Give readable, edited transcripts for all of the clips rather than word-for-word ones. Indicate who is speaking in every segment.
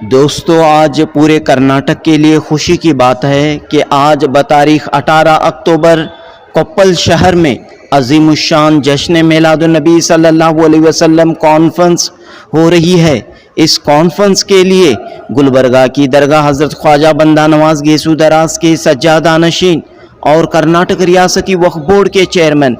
Speaker 1: दोस्तों, आज पूरे कर्नाटक के लिए खुशी की बात है कि आज बतारीख 18 अक्टूबर कोप्पल शहर में अज़ीमुश्शान जश्न मिलादुन्नबी सल्लल्लाहु अलैहि वसल्लम कॉन्फ्रेंस हो रही है। इस कॉन्फ्रेंस के लिए गुलबर्गा की दरगाह हज़रत ख्वाजा बंदा नवाज गेसू दराज के सज्जादा नशीन और कर्नाटक रियासती वक्फ बोर्ड के चेयरमैन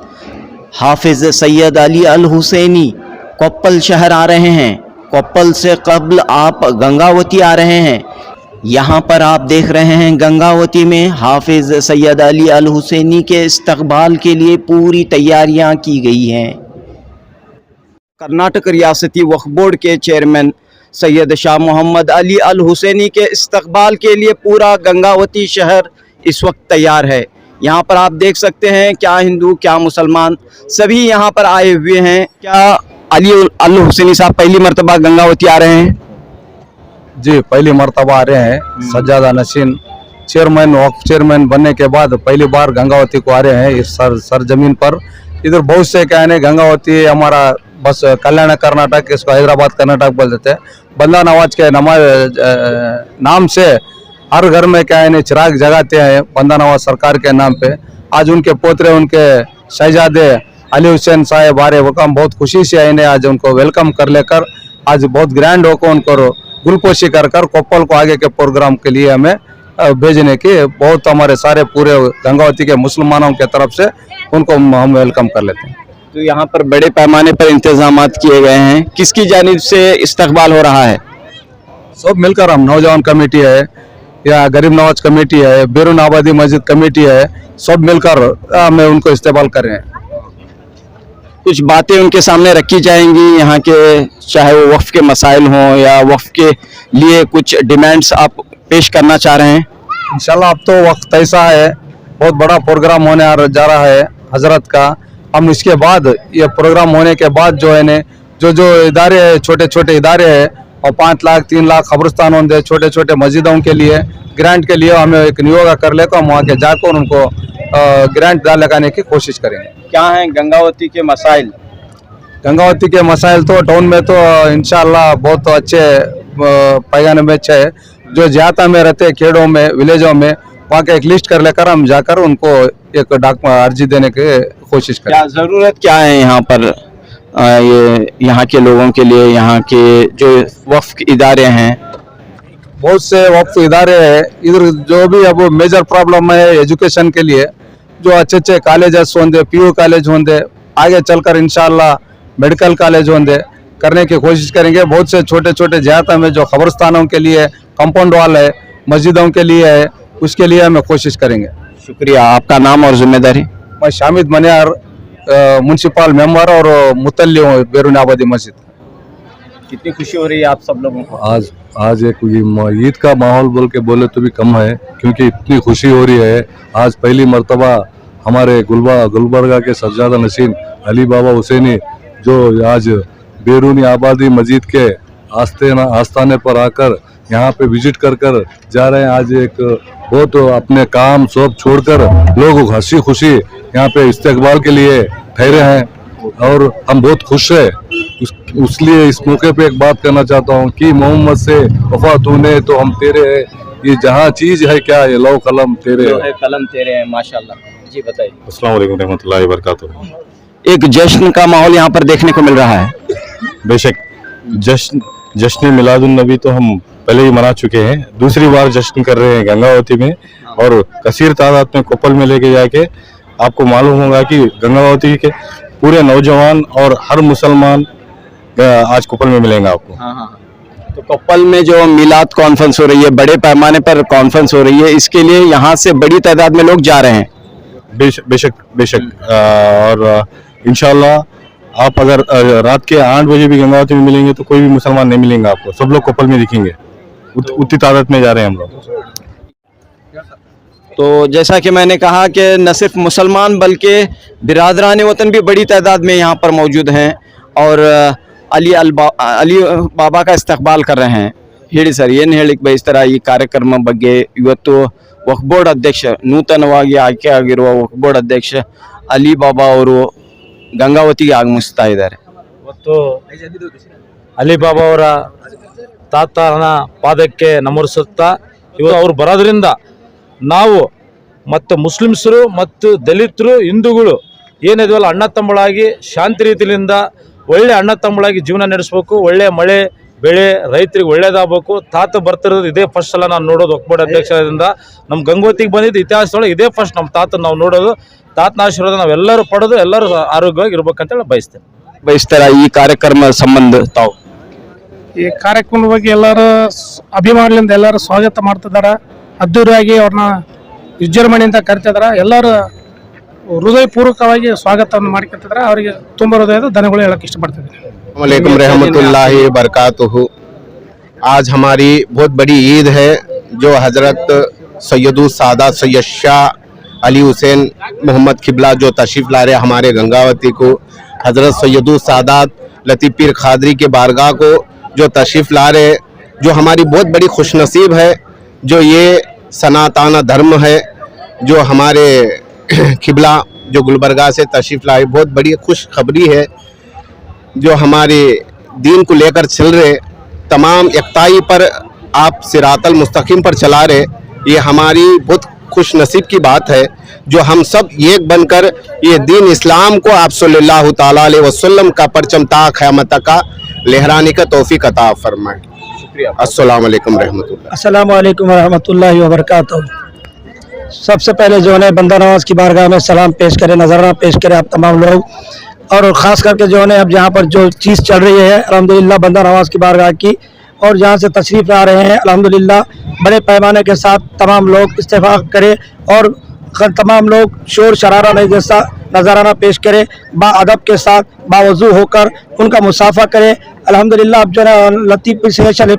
Speaker 1: हाफिज़ सैयद अली अल हुसैनी कोप्पल शहर आ रहे हैं। कोप्पल से कब्ल आप गंगावती आ रहे हैं। यहाँ पर आप देख रहे हैं गंगावती में हाफिज़ सैयद अली अल हुसैनी के इस्तकबाल के लिए पूरी तैयारियाँ की गई हैं। कर्नाटक रियासती वक्फ बोर्ड के चेयरमैन सैयद शाह मोहम्मद अली अल हुसैनी के इस्तकबाल के लिए पूरा गंगावती शहर इस वक्त तैयार है। यहाँ पर आप देख सकते हैं क्या हिंदू क्या मुसलमान सभी यहाँ पर आए हुए हैं। क्या अली अल हुसैनी साहब पहली मर्तबा गंगावती आ रहे हैं?
Speaker 2: जी, पहली मर्तबा आ रहे हैं। सज्जादा नशीन चेयरमैन वक्फ चेयरमैन बनने के बाद पहली बार गंगावती को आ रहे हैं इस सरजमीन पर। इधर बहुत से क्या है, गंगावती हमारा बस कल्याण कर्नाटक, इसको हैदराबाद कर्नाटक बोल देते हैं। बंदा नवाज के नाम से हर घर में क्या है चिराग जगाते हैं बंदा नवाज सरकार के नाम पे। आज उनके पोतरे उनके शहजादे अली हुसैन साहब आ रहे, वो काम बहुत खुशी से आए। आज उनको वेलकम कर लेकर आज बहुत ग्रैंड होकर उनको गुलपोशी कर कोप्पल को आगे के प्रोग्राम के लिए हमें भेजने की बहुत हमारे सारे पूरे गंगावती के मुसलमानों के तरफ से उनको हम वेलकम कर लेते हैं।
Speaker 1: तो यहाँ पर बड़े पैमाने पर इंतजाम किए गए हैं। किसकी जानिब से इस्तकबाल हो रहा है?
Speaker 2: सब मिलकर हम नौजवान कमेटी है या गरीब नवाज कमेटी है, बैरून आबादी मस्जिद कमेटी है, सब मिलकर हमें उनको इस्तेमाल कर रहे हैं।
Speaker 1: कुछ बातें उनके सामने रखी जाएंगी यहाँ के, चाहे वो वक्फ के मसाइल हों या वक्फ के लिए कुछ डिमांड्स आप पेश करना चाह रहे हैं?
Speaker 2: इंशाल्लाह अब तो वक्त ऐसा है, बहुत बड़ा प्रोग्राम होने जा रहा है हजरत का। हम इसके बाद ये प्रोग्राम होने के बाद जो है ने जो इदारे हैं, छोटे छोटे इदारे हैं, और 5 लाख 3 लाख कब्रिस्तान होंगे, छोटे छोटे मस्जिदों के लिए ग्रांट के लिए हमें एक नियोगा कर लेकर हम वहाँ के जाकर उनको ग्रांट लगाने की कोशिश करेंगे।
Speaker 1: क्या है गंगावती के मसाइल?
Speaker 2: गंगावती के मसाइल तो टाउन में तो इंशाल्लाह बहुत अच्छे पैगाने में अच्छे है। जो ज्यादा में रहते खेड़ों में विलेजों में वहाँ के एक लिस्ट कर लेकर हम जाकर उनको एक अर्जी देने की कोशिश करें।
Speaker 1: क्या जरूरत क्या है यहाँ पर ये यहाँ के लोगों के लिए? यहाँ के जो वक्फ इदारे हैं,
Speaker 2: बहुत से वक्फ इदारे हैं इधर, जो भी अब मेजर प्रॉब्लम है एजुकेशन के लिए, जो अच्छे कॉलेजेस होंगे, पीयू कॉलेज होंगे, आगे चलकर इंशाल्लाह मेडिकल कॉलेज होंगे करने की कोशिश करेंगे। बहुत से छोटे छोटे ज्यादा में जो कब्रिस्तानों के लिए कंपाउंड वाल है, मस्जिदों के लिए है, उसके लिए हमें कोशिश करेंगे।
Speaker 1: शुक्रिया। आपका नाम और जिम्मेदारी?
Speaker 2: मैं शामिद मनियार, म्यूनसिपल मेंबर और मुतल्ली हूँ बैरून आबादी मस्जिद।
Speaker 1: कितनी खुशी हो रही है आप सब लोगों को?
Speaker 3: आज एक ईद का माहौल बोल के बोले तो भी कम है, क्योंकि इतनी खुशी हो रही है। आज पहली मर्तबा हमारे गुलबर्गा के सज्जादा नशीन अली बाबा हुसैनी जो आज बैरूनी आबादी मस्जिद के आस्थाने पर आकर यहाँ पे विजिट कर जा रहे हैं। आज एक बहुत अपने काम सब छोड़कर लोग हंसी खुशी यहाँ पे इस्तकबाल के लिए ठहरे हैं और हम बहुत खुश है। इसलिए इस मौके पे एक बात करना चाहता हूँ कि मोहम्मद से वफा तूने तो हम तेरे है, ये जहाँ चीज है क्या ये लो कलम तेरे है,
Speaker 1: कलम तेरे हैं। माशाल्लाह। जी बताइए।
Speaker 4: अस्सलाम वालेकुम रहमतुल्लाहि व बरकातुहू।
Speaker 1: एक जश्न का माहौल यहाँ पर देखने को मिल रहा है।
Speaker 4: बेशक जश्न मिलादुन्नबी तो हम पहले ही मना चुके हैं, दूसरी बार जश्न कर रहे हैं गंगावती में, और कसीर तादाद में कोप्पल में लेके जाके आपको मालूम होगा कि गंगावती के पूरे नौजवान और हर मुसलमान आज कोप्पल में मिलेंगे आपको।
Speaker 1: तो कोप्पल में जो मिलाद कॉन्फ्रेंस हो रही है, बड़े पैमाने पर कॉन्फ्रेंस हो रही है, इसके लिए यहाँ से बड़ी तादाद में लोग जा रहे हैं।
Speaker 4: बेशक और इंशाल्लाह आप अगर रात के 8 बजे भी गंगावती में मिलेंगे तो कोई भी मुसलमान नहीं मिलेंगे आपको, सब लोग कोप्पल में दिखेंगे। उतनी तादाद में जा रहे हैं हम लोग।
Speaker 1: तो जैसा कि मैंने कहा कि न सिर्फ मुसलमान बल्कि बिरादरान वतन भी बड़ी तादाद में यहाँ पर मौजूद हैं और अली बाबा का इस्तकबाल कर रहे हैं। ಹೇಳಿ ಸರ್, ಏನು ಹೇಳಿಕ್ ಬಯಸ್ತಾರ ಈ ಕಾರ್ಯಕ್ರಮ ಬಗ್ಗೆ? ಇವತ್ತು ವಕ್ಫ್ ಬೋರ್ಡ್ ಅಧ್ಯಕ್ಷ, ನೂತನವಾಗಿ ಆಯ್ಕೆ ಆಗಿರುವ ವಕ್ಫ್ ಬೋರ್ಡ್ ಅಧ್ಯಕ್ಷ ಅಲಿ ಬಾಬಾ ಅವರು ಗಂಗಾವತಿಗೆ ಆಗಮಿಸ್ತಾ ಇದ್ದಾರೆ.
Speaker 2: ಇವತ್ತು ಅಲಿ ಬಾಬಾ ಅವರ
Speaker 5: ತಾತನ ಪಾದಕ್ಕೆ ನಮಸ್ಕರಿಸುತ್ತಾ ಇವತ್ತು ಅವರು ಬರೋದ್ರಿಂದ ನಾವು ಮತ್ತು ಮುಸ್ಲಿಮ್ಸರು ಮತ್ತು ದಲಿತರು ಹಿಂದೂಗಳು ಏನಿದೆಯಲ್ಲ ಅಣ್ಣ ತಮ್ಮಳಾಗಿ ಶಾಂತಿ ರೀತಿಯಿಂದ ಒಳ್ಳೆ ಅಣ್ಣ ತಮ್ಮಳಾಗಿ ಜೀವನ ನಡೆಸಬೇಕು. ಒಳ್ಳೆ ಮಳೆ ಬೆಳೆ ರೈತರಿಗೆ ಒಳ್ಳೇದಾಗಬೇಕು. ತಾತ ಬರ್ತಿರೋದು ಇದೇ ಫಸ್ಟ್ ಸಲ ನಾನು ನೋಡೋದು ಒಕ್ಕಬೋರ್ಡ್ ಅಧ್ಯಕ್ಷರಿಂದ. ನಮ್ಮ ಗಂಗೋತಿಗೆ ಬಂದಿದ್ದು ಇತಿಹಾಸದೊಳಗೆ ಇದೇ ಫಸ್ಟ್ ನಮ್ಮ ತಾತ ನಾವು ನೋಡೋದು. ತಾತನ ಆಶೀರ್ವಾದ ನಾವೆಲ್ಲರೂ ಪಡೆದು ಎಲ್ಲರೂ ಆರೋಗ್ಯವಾಗಿ ಇರ್ಬೇಕಂತೇಳಿ ಬಯಸ್ತೇನೆ.
Speaker 1: ಬಯಸ್ತಾರ ಈ ಕಾರ್ಯಕ್ರಮ ಸಂಬಂಧ ತಾವು
Speaker 6: ಈ ಕಾರ್ಯಕ್ರಮದ ಬಗ್ಗೆ ಎಲ್ಲರೂ ಅಭಿಮಾನದಿಂದ ಎಲ್ಲರೂ ಸ್ವಾಗತ ಮಾಡ್ತಿದ್ದಾರೆ. ಅದ್ದೂರಿಯಾಗಿ ಅವ್ರನ್ನ ವಿಜೃಂಭಣೆಯಿಂದ ಕರಿತಿದ್ದಾರೆ. ಎಲ್ಲರೂ ಹೃದಯಪೂರ್ವಕವಾಗಿ ಸ್ವಾಗತವನ್ನು ಮಾಡ್ಕೊತಿದ್ದಾರೆ. ಅವರಿಗೆ ತುಂಬ ಹೃದಯದ ಧನ್ಯವಾದ ಹೇಳಕ್ಕೆ ಇಷ್ಟಪಡ್ತಿದ್ದೀನಿ.
Speaker 7: अस्सलामुअलैकुम रहमतुल्लाहि बरकातुहू। आज हमारी बहुत बड़ी ईद है जो हज़रत सैयदुल सादात सैयद शाह अली हुसैन मोहम्मद किबला जो तशरीफ़ ला रहे हमारे गंगावती को, हज़रत सैयदुल सादात लतीफ़ पीर खादरी के बारगाह को जो तशरीफ़ ला रहे, जो हमारी बहुत बड़ी खुशनसीब है। जो ये सनातन धर्म है जो हमारे किबला जो गुलबर्गा से तशरीफ़ लाए, बहुत बड़ी खुशखबरी है। जो हमारे दीन को लेकर चल रहे, तमाम इक्ताई पर आप सिरातल मुस्तकीम पर चला रहे, ये हमारी बहुत खुश नसीब की बात है। जो हम सब एक बनकर ये दीन इस्लाम को आप सल्लल्लाहु ताला अलैहि वसल्लम का परचम ता क़यामत का लहराने का तौफीक अता फरमाए। अस्सलाम वालेकुम रहमतुल्लाह।
Speaker 6: अस्सलाम वालेकुम रहमतुल्लाहि व बरकातहू। सबसे पहले जो है बंदा नवाज की बारगाह में सलाम पेश करें, नजराना पेश करें आप तमाम लोग। और ख़ास करके जो है अब यहाँ पर जो चीज़ चल रही है अल्हम्दुलिल्लाह बंदा नवाज की बारगाह की, और जहाँ से तशरीफ़ ला रहे हैं अल्हम्दुलिल्लाह बड़े पैमाने के साथ तमाम लोग इस्तेफ़ाक़ करें और तमाम लोग शोर शरारा नहीं जैसा नजराना पेश करें, बाअदब के साथ बावजू होकर उनका मुसाफा करें। अल्हम्दुलिल्लाह अब जो है लतीफ़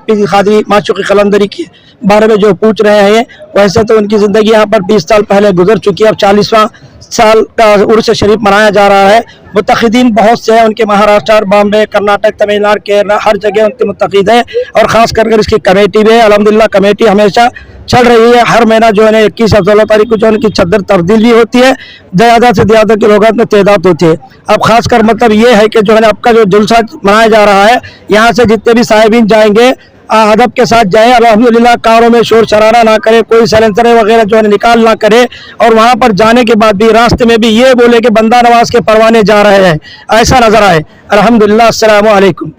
Speaker 6: पीर खादरी माशूक़ कलंदरी के बारे में जो पूछ रहे हैं, वैसे तो उनकी ज़िंदगी यहाँ पर 20 साल पहले गुजर चुकी है। अब 40वां साल का उर्स शरीफ मनाया जा रहा है। मुतक़िदीन बहुत से हैं उनके, महाराष्ट्र, बॉम्बे, कर्नाटक, तमिलनाडु, केरला, हर जगह उनके मुतक़िद हैं। और ख़ास कर इसकी कमेटी भी है। अल्हम्दुलिल्लाह कमेटी हमेशा चल रही है। हर महीना जो है 21 और 16 तारीख को जो उनकी चद्दर तब्दील भी होती है, ज़्यादा से ज़्यादा के लोगों में तैदाद होती है। अब ख़ास कर मतलब ये है कि जो है आपका जो जुलसा मनाया जा रहा है, यहाँ से जितने भी साहिबीन जाएंगे अदब के साथ जाए। अल्हम्दुलिल्लाह कारों में शोर शरारा ना करे, कोई साइलेंसर वगैरह जो है निकाल ना करे। और वहाँ पर जाने के बाद भी रास्ते में भी ये बोले कि बंदा नवाज के परवाने जा रहे हैं, ऐसा नजर आए। अल्हम्दुलिल्लाह। अस्सलामु अलैकुम।